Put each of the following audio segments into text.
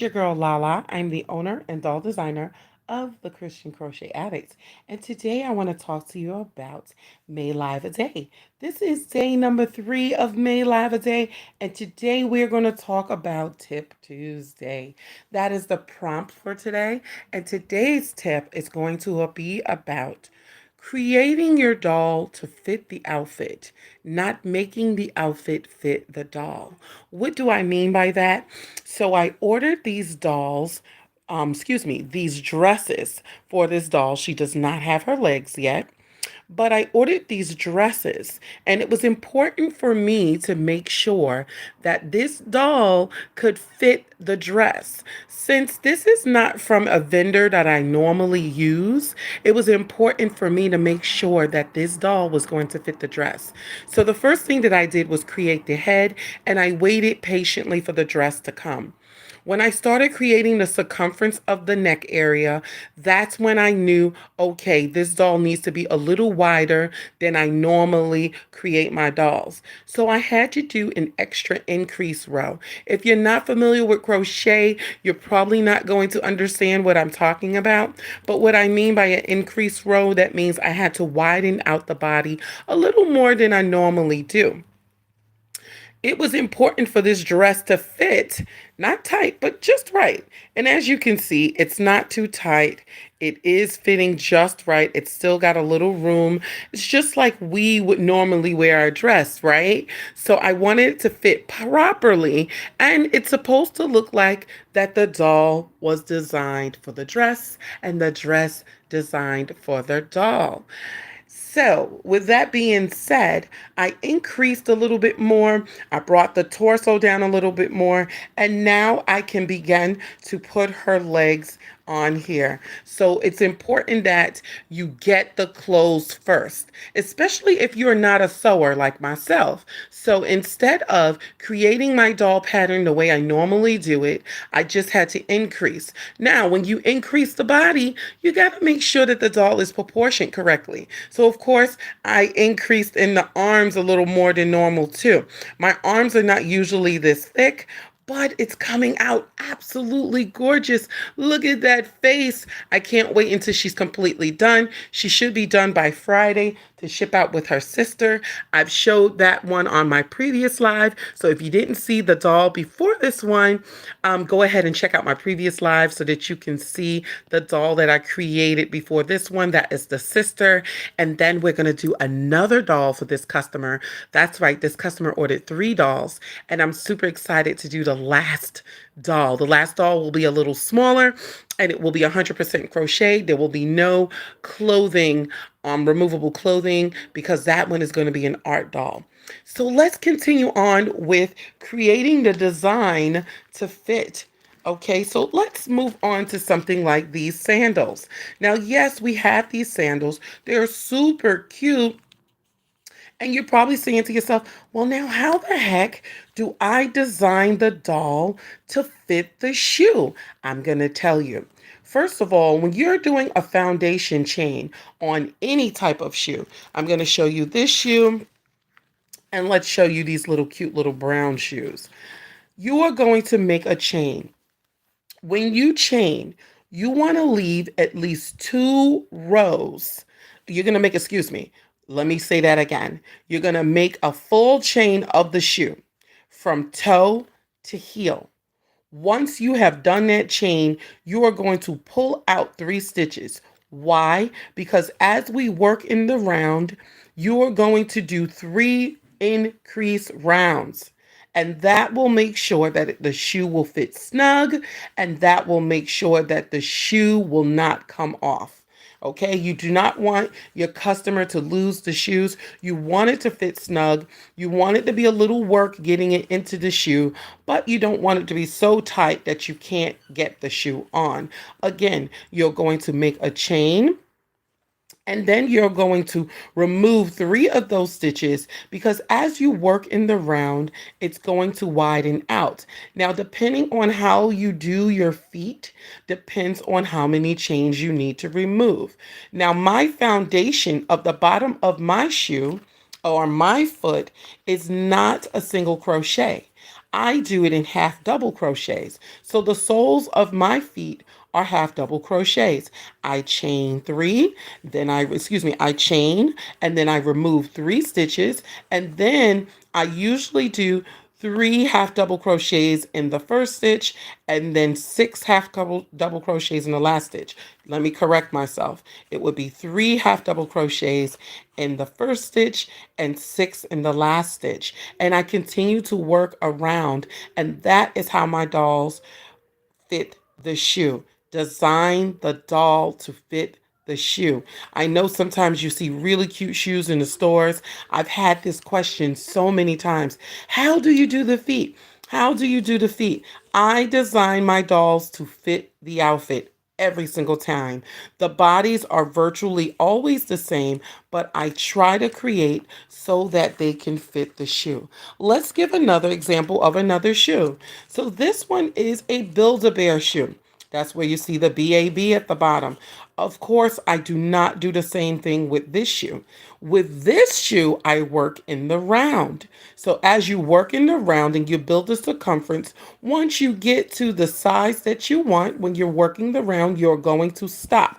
Your girl Lala. I'm the owner and doll designer of the Christian Crochet Addicts. And today I want to talk to you about May Live a Day. This is day number 3 of May Live a Day. And today we're going to talk about Tip Tuesday. That is the prompt for today. And today's tip is going to be about creating your doll to fit the outfit, not making the outfit fit the doll. What do I mean by that? So I ordered these dolls, these dresses for this doll. She does not have her legs yet. But I ordered these dresses, and it was important for me to make sure that this doll could fit the dress. Since this is not from a vendor that I normally use, it was important for me to make sure that this doll was going to fit the dress. So the first thing that I did was create the head, and I waited patiently for the dress to come. When I started creating the circumference of the neck area, that's when I knew, okay, this doll needs to be a little wider than I normally create my dolls. So I had to do an extra increase row. If you're not familiar with crochet, you're probably not going to understand what I'm talking about. But what I mean by an increase row, that means I had to widen out the body a little more than I normally do. It was important for this dress to fit, not tight, but just right. And as you can see, it's not too tight. It is fitting just right. It's still got a little room. It's just like we would normally wear a dress, right? So I wanted it to fit properly. And it's supposed to look like that the doll was designed for the dress and the dress designed for the doll. So, with that being said, I increased a little bit more. I brought the torso down a little bit more, and now I can begin to put her legs on here. So, it's important that you get the clothes first, especially if you're not a sewer like myself. So, instead of creating my doll pattern the way I normally do it, I just had to increase. Now, when you increase the body, you got to make sure that the doll is proportioned correctly. So, of course, I increased in the arms a little more than normal too. My arms are not usually this thick, but it's coming out absolutely gorgeous. Look at that face. I can't wait until she's completely done. She should be done by Friday to ship out with her sister. I've showed that one on my previous live. So if you didn't see the doll before this one, go ahead and check out my previous live so that you can see the doll that I created before this one. That is the sister. And then we're going to do another doll for this customer. That's right. This customer ordered 3 dolls, and I'm super excited to do the last doll. The last doll will be a little smaller, and it will be 100% crochet. There will be no clothing, removable clothing, because that one is going to be an art doll. So let's continue on with creating the design to fit. Okay, so let's move on to something like these sandals. Now, yes, we have these sandals. They're super cute. And you're probably saying to yourself, well, now how the heck do I design the doll to fit the shoe? I'm going to tell you. First of all, when you're doing a foundation chain on any type of shoe, I'm going to show you this shoe, and let's show you these little cute little brown shoes. You are going to make a chain. When you chain, you want to leave at least 2 rows. You're going to make, excuse me, let me say that again. You're going to make a full chain of the shoe from toe to heel. Once you have done that chain, you are going to pull out 3 stitches. Why? Because as we work in the round, you are going to do 3 increase rounds. And that will make sure that the shoe will fit snug, and that will make sure that the shoe will not come off. Okay, you do not want your customer to lose the shoes. You want it to fit snug. You want it to be a little work getting it into the shoe, but you don't want it to be so tight that you can't get the shoe on. Again, you're going to make a chain, and then you're going to remove 3 of those stitches, because as you work in the round, it's going to widen out. Now, depending on how you do your feet, depends on how many chains you need to remove. Now, my foundation of the bottom of my shoe or my foot is not a single crochet. I do it in half double crochets. So the soles of my feet are half double crochets. I chain three, I chain and then I remove 3 stitches, and then I usually do 3 half double crochets in the first stitch and then 6 half double crochets in the last stitch. Let me correct myself. It would be 3 half double crochets in the first stitch and 6 in the last stitch. And I continue to work around, and that is how my dolls fit the shoe. Design the doll to fit the shoe. I know sometimes you see really cute shoes in the stores. I've had this question so many times. How do you do the feet? How do you do the feet? I design my dolls to fit the outfit every single time. The bodies are virtually always the same, but I try to create so that they can fit the shoe. Let's give another example of another shoe. So this one is a Build-A-Bear shoe. That's where you see the BAB at the bottom. Of course, I do not do the same thing with this shoe. With this shoe, I work in the round. So as you work in the round and you build the circumference, once you get to the size that you want, when you're working the round, you're going to stop.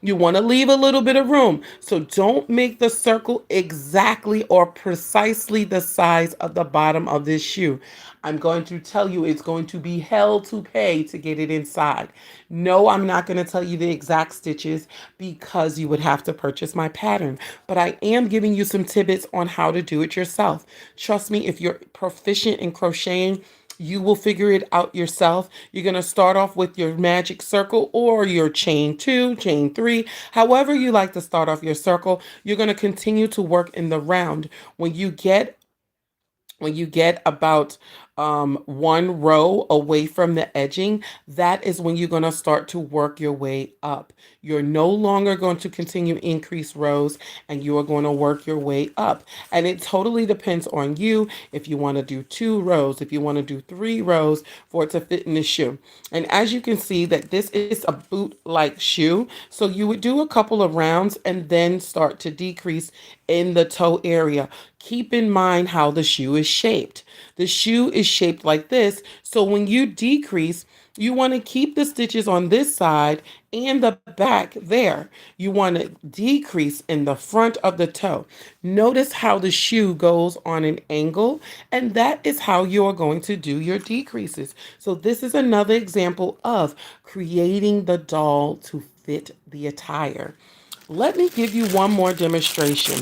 You want to leave a little bit of room. So don't make the circle exactly or precisely the size of the bottom of this shoe. I'm going to tell you it's going to be hell to pay to get it inside. No, I'm not going to tell you the exact stitches because you would have to purchase my pattern. But I am giving you some tidbits on how to do it yourself. Trust me, if you're proficient in crocheting, you will figure it out yourself. You're going to start off with your magic circle or your chain 2, chain 3, however you like to start off your circle. You're going to continue to work in the round. When you get about 1 row away from the edging, that is when you're going to start to work your way up. You're no longer going to continue increase rows, and you are going to work your way up. And it totally depends on you if you want to do 2 rows, if you want to do 3 rows for it to fit in the shoe. And as you can see that this is a boot-like shoe, so you would do a couple of rounds and then start to decrease in the toe area. Keep in mind how the shoe is shaped. The shoe is shaped like this, so when you decrease, you want to keep the stitches on this side and the back there. You want to decrease in the front of the toe. Notice how the shoe goes on an angle, and that is how you're going to do your decreases. So this is another example of creating the doll to fit the attire. Let me give you one more demonstration.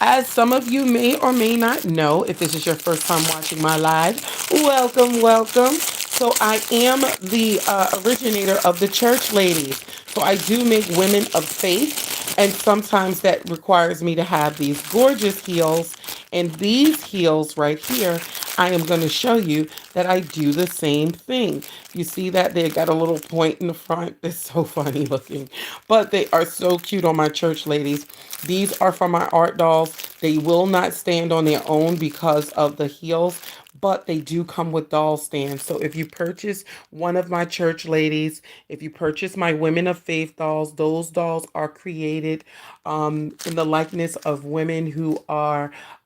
As some of you may or may not know, if this is your first time watching my live, welcome, welcome. So I am the originator of the church ladies. So I do make women of faith, and sometimes that requires me to have these gorgeous heels. And these heels right here, I am going to show you that I do the same thing. You see that they got a little point in the front. It's so funny looking, but they are so cute on my church ladies. These are from my art dolls. They will not stand on their own because of the heels, but they do come with doll stands. So if you purchase one of my church ladies, if you purchase my women of faith dolls, those dolls are created in the likeness of women who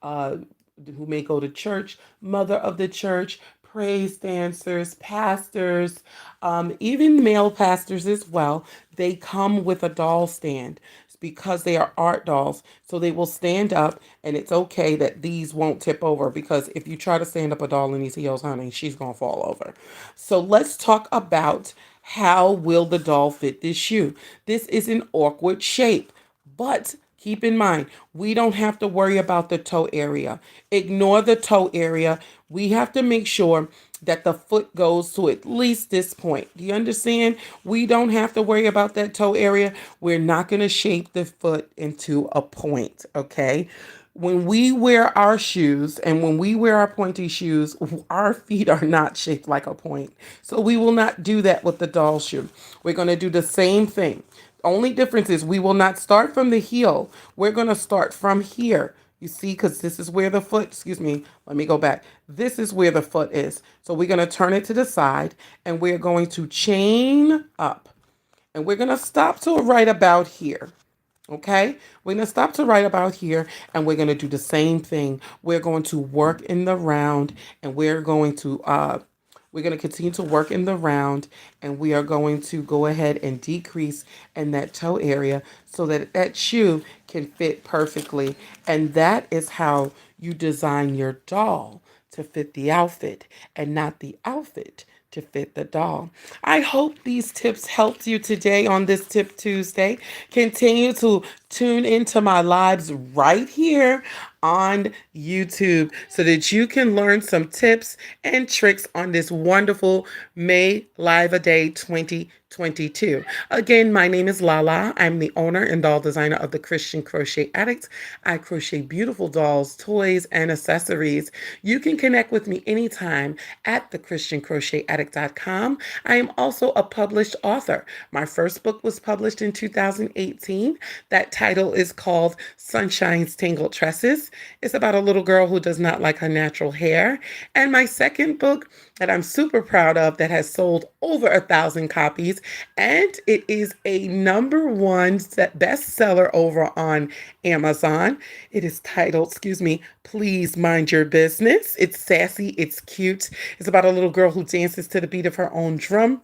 may go to church, mother of the church, praise dancers, pastors, even male pastors as well. They come with a doll stand because they are art dolls. So they will stand up, and it's okay that these won't tip over, because if you try to stand up a doll in these heels, honey, she's going to fall over. So let's talk about how will the doll fit this shoe. This is an awkward shape, but keep in mind, we don't have to worry about the toe area. Ignore the toe area. We have to make sure that the foot goes to at least this point. Do you understand? We don't have to worry about that toe area. We're not going to shape the foot into a point, okay? When we wear our shoes and when we wear our pointy shoes, our feet are not shaped like a point. So we will not do that with the doll shoe. We're going to do the same thing. Only difference is we will not start from the heel. We're going to start from here. You see, because this is where the foot, excuse me, let me go back. This is where the foot is. So we're going to turn it to the side, and we're going to chain up. And we're going to stop to right about here. Okay, we're going to stop to right about here and we're going to do the same thing. We're going to work in the round and we're going to continue to work in the round and we are going to go ahead and decrease in that toe area so that that shoe can fit perfectly. And that is how you design your doll to fit the outfit and not the outfit to fit the doll. I hope these tips helped you today on this Tip Tuesday. Continue to tune into my lives right here on YouTube so that you can learn some tips and tricks on this wonderful May Live a Day 2022. Again, my name is Lala. I'm the owner and doll designer of the Christian Crochet Addict. I crochet beautiful dolls, toys, and accessories. You can connect with me anytime at thechristiancrochetaddict.com. I am also a published author. My first book was published in 2018. That title is called Sunshine's Tangled Tresses. It's about a little girl who does not like her natural hair. And my second book that I'm super proud of that has sold over 1,000 copies, and it is a number one bestseller over on Amazon. It is titled, Please Mind Your Business. It's sassy, it's cute. It's about a little girl who dances to the beat of her own drum.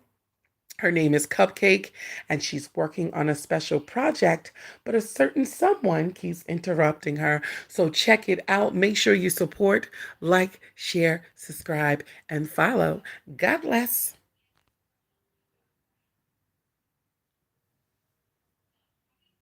Her name is Cupcake, and she's working on a special project, but a certain someone keeps interrupting her. So check it out. Make sure you support, like, share, subscribe, and follow. God bless.